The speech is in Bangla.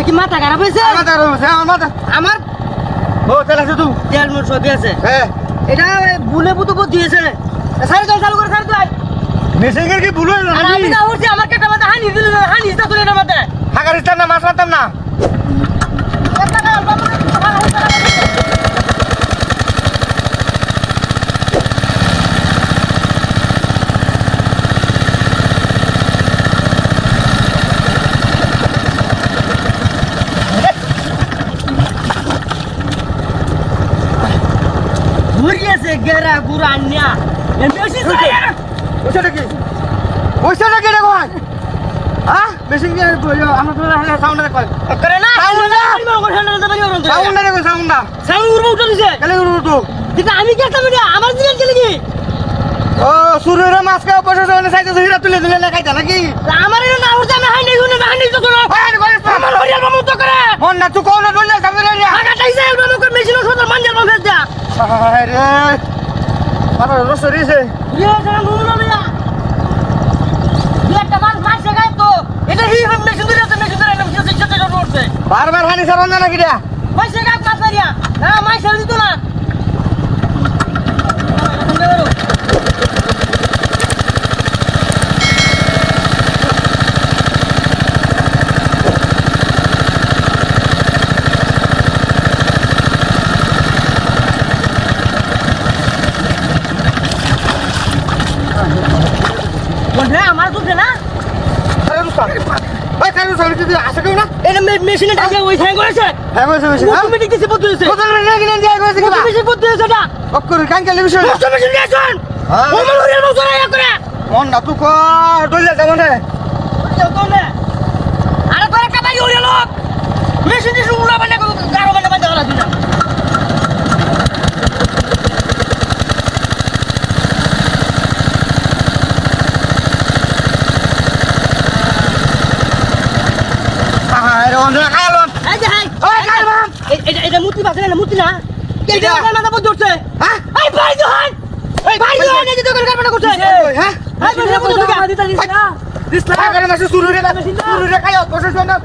কি মাথা খারাপ হয়েছে? আমার তেল মোট সবই আছে। এটা বুলে বুতো দিয়েছে। সাড়ে দশ চালু করে সাড়ে দশ মেশিনের কি ভুল হয়ে আর আমি না উঠছি আমার কেটে মাথা হানি দিল হানি দিতে তুলে না মাথা হাগার ইস্তাম না মাছ মারতাম না ঘুরিয়েছে গেরা গুরান্যা বেশি পয়সাটা কি পয়সাটা কি রে ভাই হ্যাঁ মেশিন দিয়ে আমরা তো সাউন্ড কল করে না সাউন্ড রে সাউন্ড সাউন্ড উড়বো উঠে দিছে কেলে উঠো কিন্তু আমি কেটে মিডিয়া আমার দিকে চলে কি ও সুরের মাছকে পয়সা জনে সাইতে ধরে তুলে দিলে লাগাইতা নাকি আমার না উঠে আমি হাই নাই শুনে হাই নাই তো করো আমার হরিয়াল মামু তো করে মন না তুই কোন বললে সামনে রে আগা তাইছে মামু করে মেশিন সদর মানজাল মামু ফেলতা আরে আরে রসরিছে ইয়ে জানা মুমু না মিয়া একটা মাছ মাছ গায় তো এটা হি মেশিন দিলে তো মেশিন দিলে না সাথে জড় উঠছে বারবার হানি সারন না নাকি রে মাছ গায় মাছ মারিয়া না মাছ ছেড়ে দিত না আমার দুধে না আরে রুস্তাম ভাই কারণ সামনে তুই আসে কেউ না এটা মেশিনে ডাকে ওই হ্যাং করেছে হ্যাঁ বসে বসে তুমি ঠিক দিতে বলতে হইছে বোতল রে কিনে দিয়ে কইছে কি মেশিন বলতে হইছে এটা অক্কর কান কালে বিষয় কষ্ট মেশিন দিয়ে আসুন আমার হরিয়াল মাছ ধরে করে মন না তুই কো ডলে যাবে না আরে তোর একটা ভাই হরিয়াল মেশিন দিয়ে উড়া বানা গারো বানা বানা গলা দিনা আরে অন খাইলন এই যে হাই ওই খাইলাম এটা মুতি বাজে না মুতি না এটা আমার মাথা বন্ধ হচ্ছে হ্যাঁ এই ভাই জোহান এই ভাই জোহান এই যে তোর কারবানা করছে হ্যাঁ এই বন্ধ বন্ধ দিতা দিস না দিস লাগা করে মাসে শুরু রে খাইও বসে শোনা